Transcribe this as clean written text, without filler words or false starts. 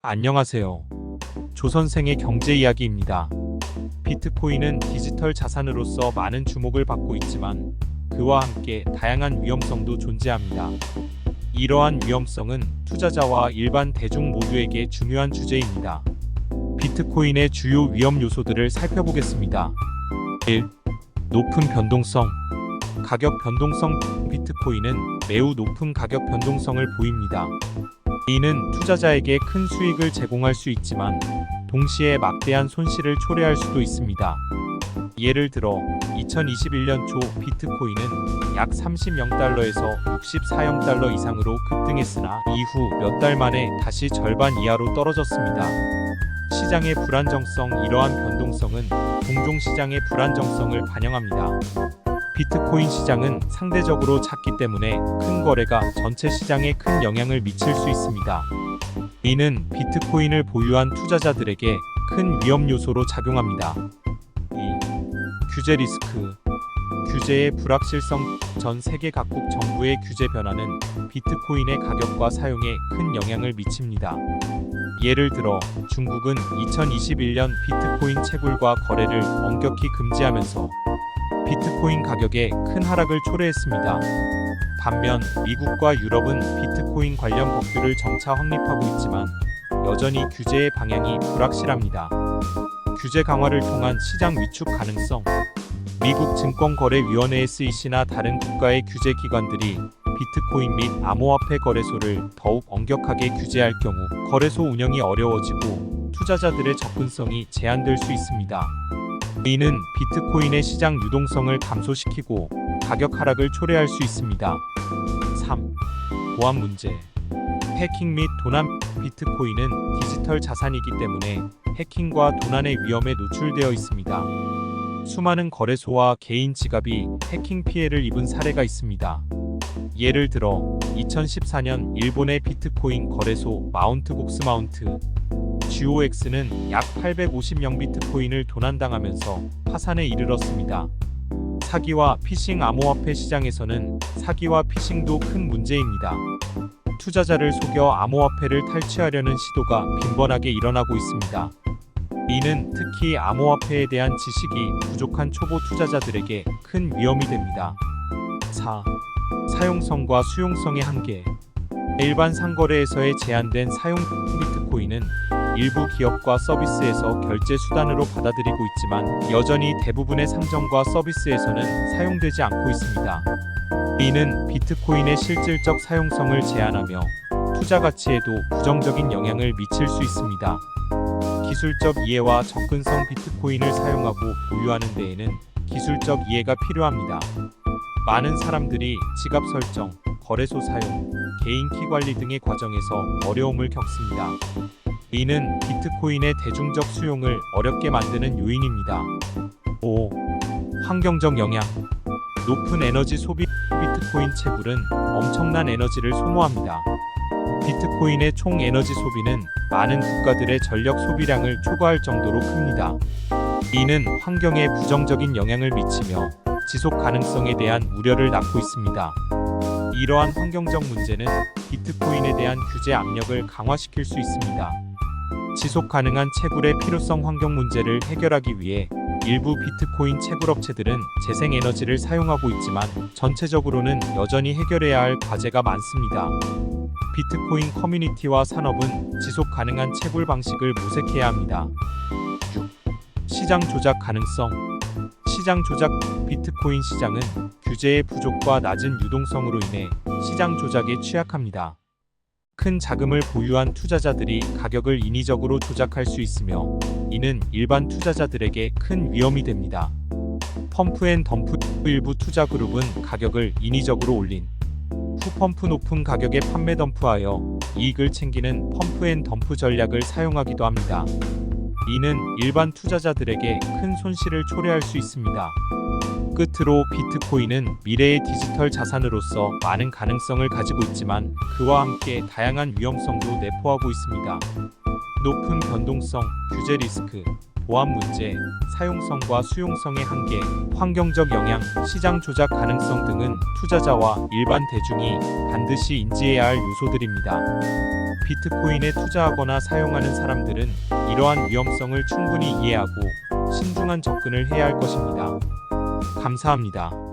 안녕하세요. 조선생의 경제 이야기입니다. 비트코인은 디지털 자산으로서 많은 주목을 받고 있지만 그와 함께 다양한 위험성도 존재합니다. 이러한 위험성은 투자자와 일반 대중 모두에게 중요한 주제입니다. 비트코인의 주요 위험 요소들을 살펴보겠습니다. 1. 높은 변동성. 가격 변동성. 비트코인은 매우 높은 가격 변동성을 보입니다. 이는 투자자에게 큰 수익을 제공할 수 있지만 동시에 막대한 손실을 초래할 수도 있습니다. 예를 들어 2021년 초 비트코인은 약 30달러에서 64달러 이상으로 급등했으나 이후 몇 달 만에 다시 절반 이하로 떨어졌습니다. 시장의 불안정성. 이러한 변동성은 공종시장의 불안정성을 반영합니다. 비트코인 시장은 상대적으로 작기 때문에 큰 거래가 전체 시장에 큰 영향을 미칠 수 있습니다. 이는 비트코인을 보유한 투자자들에게 큰 위험 요소로 작용합니다. 2. 규제 리스크. 규제의 불확실성. 전 세계 각국 정부의 규제 변화는 비트코인의 가격과 사용에 큰 영향을 미칩니다. 예를 들어 중국은 2021년 비트코인 채굴과 거래를 엄격히 금지하면서 비트코인 가격에 큰 하락을 초래했습니다. 반면 미국과 유럽은 비트코인 관련 법규를 점차 확립하고 있지만 여전히 규제의 방향이 불확실합니다. 규제 강화를 통한 시장 위축 가능성. 미국 증권거래위원회 SEC나 다른 국가의 규제 기관들이 비트코인 및 암호화폐 거래소를 더욱 엄격하게 규제할 경우 거래소 운영이 어려워지고 투자자들의 접근성이 제한될 수 있습니다. 이는 비트코인의 시장 유동성을 감소시키고 가격 하락을 초래할 수 있습니다. 3. 보안 문제. 해킹 및 도난. 비트코인은 디지털 자산이기 때문에 해킹과 도난의 위험에 노출되어 있습니다. 수많은 거래소와 개인 지갑이 해킹 피해를 입은 사례가 있습니다. 예를 들어 2014년 일본의 비트코인 거래소 마운트 곡스 마운트 GOX는 약 850명 비트코인을 도난당하면서 파산에 이르렀습니다. 사기와 피싱. 암호화폐 시장에서는 사기와 피싱도 큰 문제입니다. 투자자를 속여 암호화폐를 탈취하려는 시도가 빈번하게 일어나고 있습니다. 이는 특히 암호화폐에 대한 지식이 부족한 초보 투자자들에게 큰 위험이 됩니다. 4. 사용성과 수용성의 한계. 일반 상거래에서의 제한된 사용. 비트코인은 일부 기업과 서비스에서 결제 수단으로 받아들이고 있지만 여전히 대부분의 상점과 서비스에서는 사용되지 않고 있습니다. 이는 비트코인의 실질적 사용성을 제한하며 투자 가치에도 부정적인 영향을 미칠 수 있습니다. 기술적 이해와 접근성. 비트코인을 사용하고 보유하는 데에는 기술적 이해가 필요합니다. 많은 사람들이 지갑 설정, 거래소 사용, 개인 키 관리 등의 과정에서 어려움을 겪습니다. 이는 비트코인의 대중적 수용을 어렵게 만드는 요인입니다. 5. 환경적 영향. 높은 에너지 소비. 비트코인 채굴은 엄청난 에너지를 소모합니다. 비트코인의 총 에너지 소비는 많은 국가들의 전력 소비량을 초과할 정도로 큽니다. 이는 환경에 부정적인 영향을 미치며 지속 가능성에 대한 우려를 낳고 있습니다. 이러한 환경적 문제는 비트코인에 대한 규제 압력을 강화시킬 수 있습니다. 지속 가능한 채굴의 필요성. 환경 문제를 해결하기 위해 일부 비트코인 채굴업체들은 재생에너지를 사용하고 있지만 전체적으로는 여전히 해결해야 할 과제가 많습니다. 비트코인 커뮤니티와 산업은 지속 가능한 채굴 방식을 모색해야 합니다. 6. 시장 조작 가능성. 시장 조작. 비트코인 시장은 규제의 부족과 낮은 유동성으로 인해 시장 조작에 취약합니다. 큰 자금을 보유한 투자자들이 가격을 인위적으로 조작할 수 있으며 이는 일반 투자자들에게 큰 위험이 됩니다. 펌프앤덤프. 일부 투자 그룹은 가격을 인위적으로 올린 후 펌프 높은 가격에 판매 덤프하여 이익을 챙기는 펌프앤덤프 전략을 사용하기도 합니다. 이는 일반 투자자들에게 큰 손실을 초래할 수 있습니다. 끝으로 비트코인은 미래의 디지털 자산으로서 많은 가능성을 가지고 있지만 그와 함께 다양한 위험성도 내포하고 있습니다. 높은 변동성, 규제 리스크, 보안 문제, 사용성과 수용성의 한계, 환경적 영향, 시장 조작 가능성 등은 투자자와 일반 대중이 반드시 인지해야 할 요소들입니다. 비트코인에 투자하거나 사용하는 사람들은 이러한 위험성을 충분히 이해하고 신중한 접근을 해야 할 것입니다. 감사합니다.